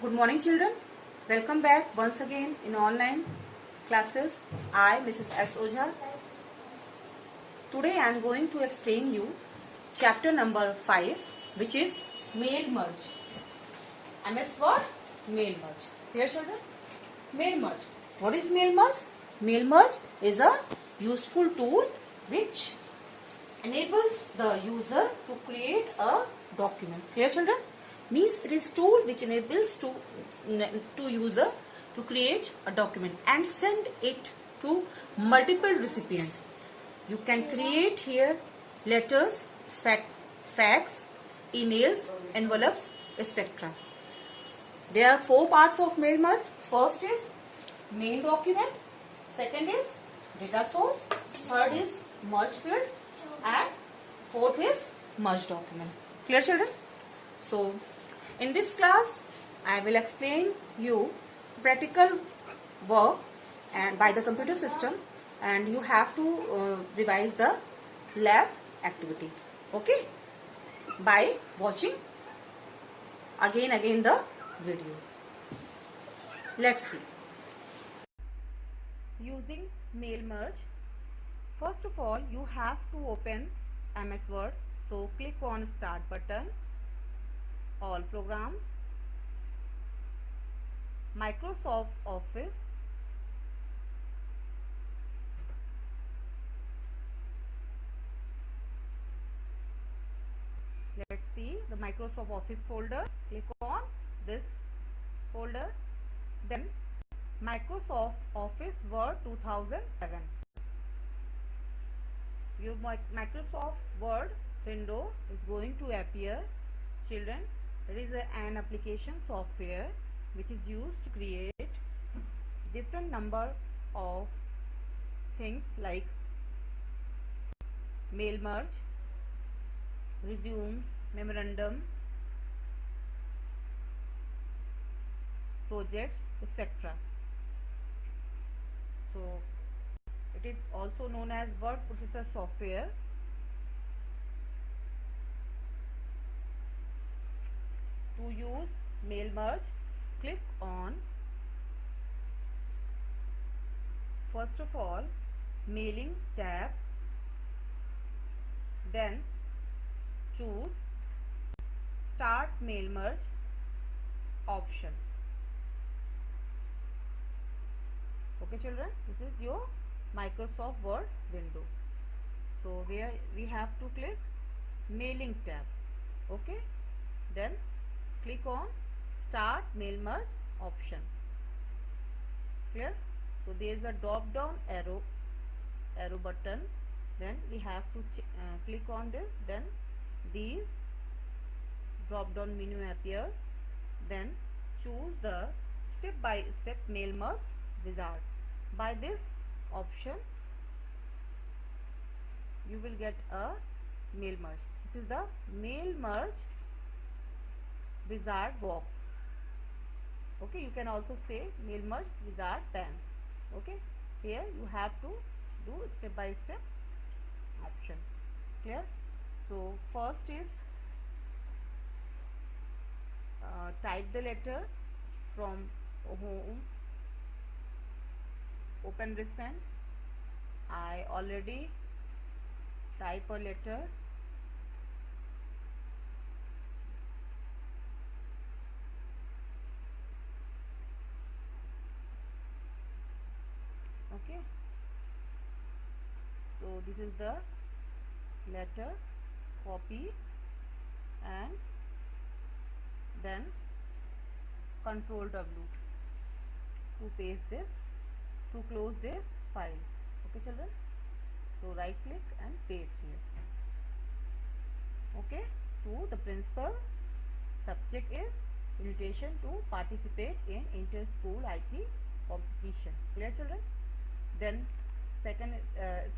Good morning, children. Welcome back once again in online classes. I, Mrs. S. Ojha. Today I am going to explain you chapter number 5, which is mail merge. MS Word, mail merge. Here, children, mail merge. What is mail merge? Mail merge is a useful tool which enables the user to create a document. Here, children, means it is tool which enables to user to create a document and send it to multiple recipients. You can create here letters, fax, emails, envelopes, etc. There are 4 parts of mail merge. First is main document, second is data source, third is merge field, and fourth is merge document. Clear, children? So in this class I will explain you practical work and by the computer system, and you have to revise the lab activity, okay, by watching again the video. Let's see. Using mail merge, first of all you have to open MS Word. So click on start button, all programs, Microsoft Office, let's see the Microsoft Office folder. Click on this folder, then Microsoft Office Word 2007. Your Microsoft Word window is going to appear, children. There is an application software which is used to create different number of things like mail merge, resumes, memorandum, projects, etc. So it is also known as word processor software. To use mail merge, click on first of all mailing tab, then choose start mail merge option. Okay, children, this is your Microsoft Word window. So where we have to click mailing tab, okay, then click on start mail merge option. Clear? So there is a drop down arrow button, then we have to click on this, then these drop down menu appears, then choose the step by step mail merge wizard. By this option you will get a mail merge. This is the mail merge wizard box. Okay, you can also say mail merge wizard pane. Okay, here you have to do step by step option. Clear? So first is type the letter from home, open recent. I already type a letter. Okay, so this is the letter, copy, and then Control W to paste this, to close this file. Okay, children, so right click and paste here. Okay, to the principal, subject is invitation to participate in inter-school IT competition. Clear, children? Then second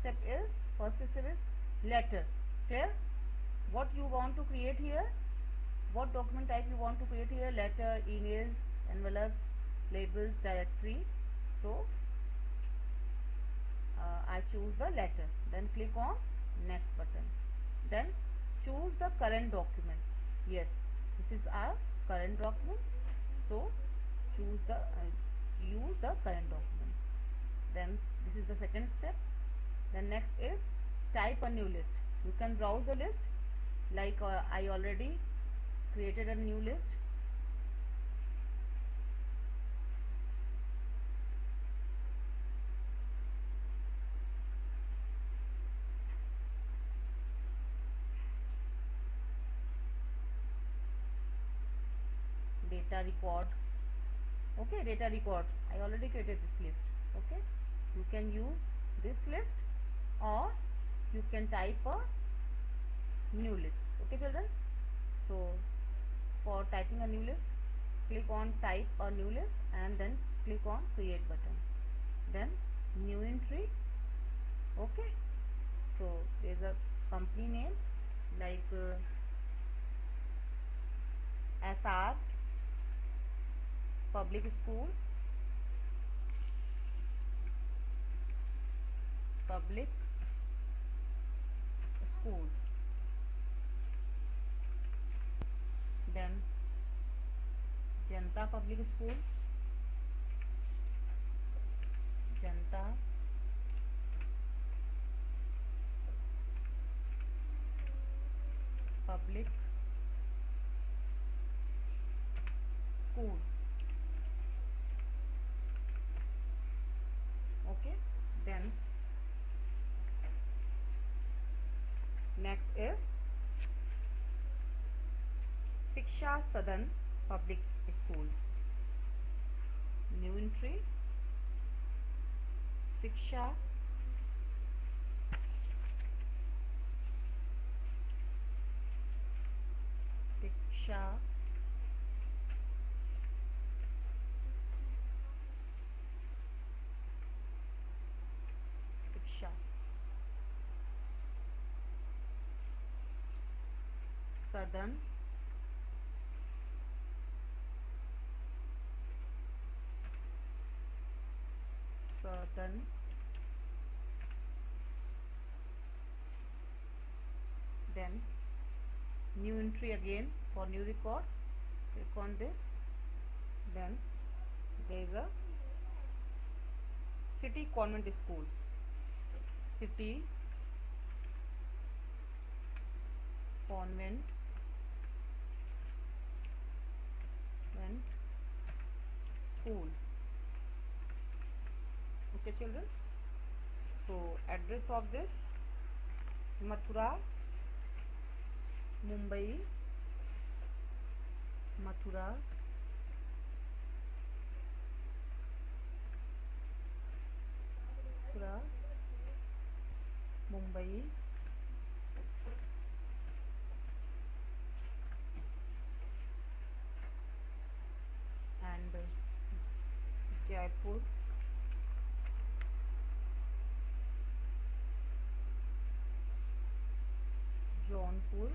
step is, first step is letter. Clear? What you want to create here, what document type you want to create here, letter, emails, envelopes, labels, directory. So I choose the letter, then click on next button, then choose the current document. Yes, this is our current document. So choose the use the current document. Then this is the second step. Then next is type a new list. You can browse the list, like I already created a new list. Data record. Okay, data record. I already created this list. Okay, you can use this list, or you can type a new list. Okay children, so for typing a new list, click on type a new list and then click on create button, then new entry. Okay, so there is a company name like SR Public School, Public School. Then Janta Public School, Janta Public School. Okay, then next is Shiksha Sadan Public School. New entry, Shiksha Shiksha Sadan then new entry again for new record, click on this, then there is a City Convent School, City Convent School. Okay children, so address of this Mathura, Mumbai, Mathura, Mumbai, and Jaipur, Jaunpur,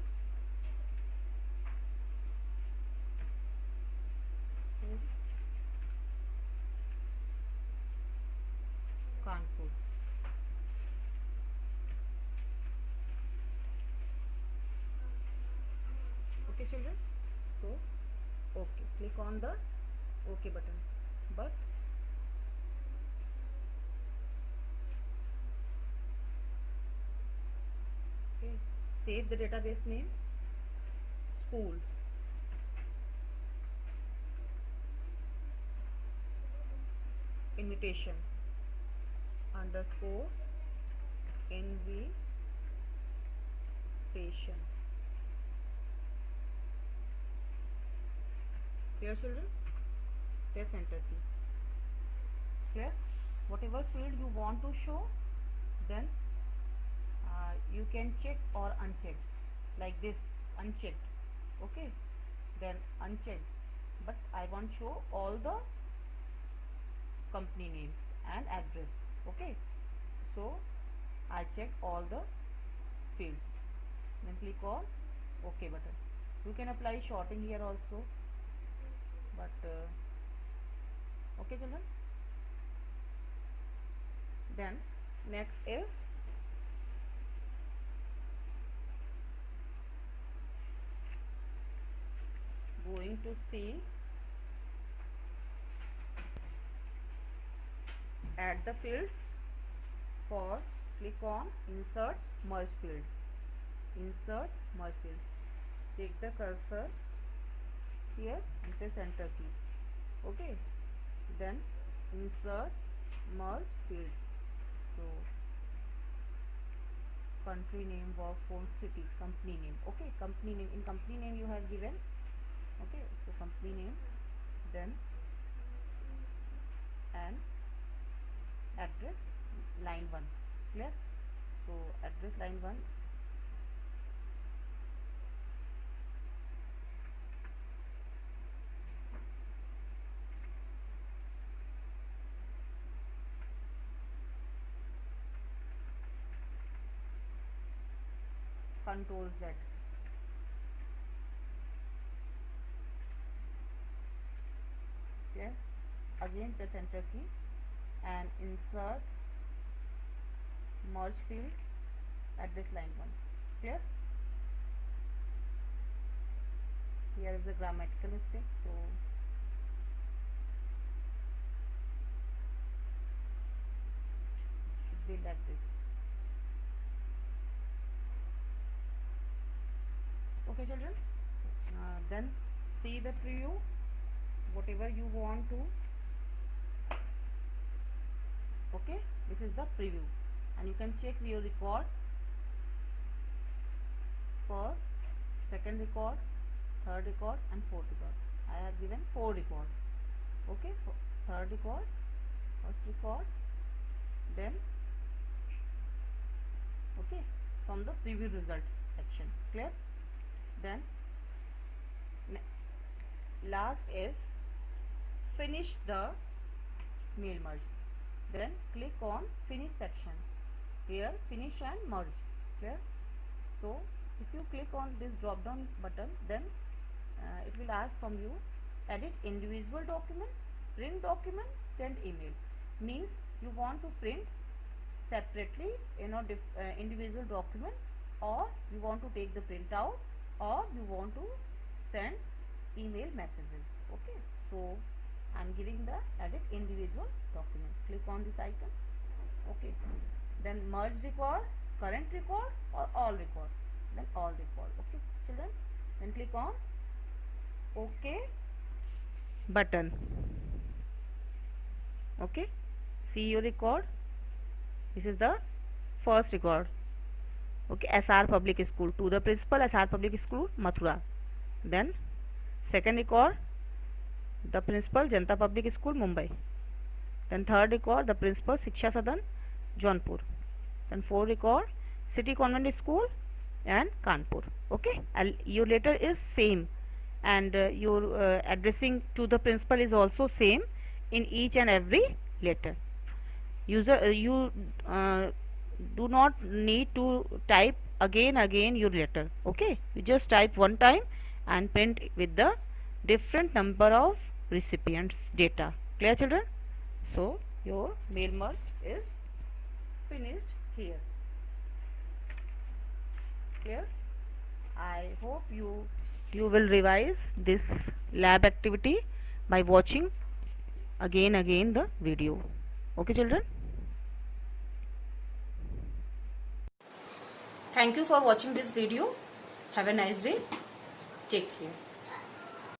Kanpur. Okay children, so okay, click on the OK button, but okay, save the database name school, invitation underscore invitation. Clear children? Press enter key. Clear? Whatever field you want to show, then you can check or uncheck, like this unchecked. Okay, then unchecked, but I want to show all the company names and address. Okay, so I check all the fields, then click on OK button. You can apply shorting here also, but okay children. Then next is going to see add the fields. For click on insert merge field. Insert merge field. Take the cursor here and press enter key. Okay, then insert merge field. So country name, work phone, city, company name. Okay, company name. In company name you have given. Okay, so company name, then and address line 1. Clear? So address line 1, Control Z. Clear? Again press enter key and insert merge field, address line 1. Clear? Here is a grammatical mistake, so should be like this. Okay children, then see the preview, whatever you want to. Okay, this is the preview and you can check your record. First, second record, third record and fourth record. I have given 4 record. Okay, third record, first record, then okay, from the preview result section. Clear? Then last is finish the mail merge. Then click on finish section. Here finish and merge. Clear? So if you click on this drop down button, then it will ask from you edit individual document, print document, send email. Means you want to print separately, individual document, or you want to take the printout, or you want to send email messages. Okay, so I am giving the edit individual document. Click on this icon. Okay, then merge record, current record or all record, then all record. Okay children, then click on OK button. Okay, see your record. This is the first record. Okay, SR Public School, to the principal, SR Public School, Mathura. Then second record, the principal, Janata Public School, Mumbai. Then third record, the principal, Shiksha Sadan, Jaunpur. Then fourth record, City Convent School and Kanpur. Okay, your letter is same, and your addressing to the principal is also same in each and every letter. User, you do not need to type again your letter. Okay, you just type one time and print with the different number of recipients data. Clear children? So your mail merge is finished here. Clear? I hope you will revise this lab activity by watching again the video. Okay children? Thank you for watching this video. Have a nice day. Take care.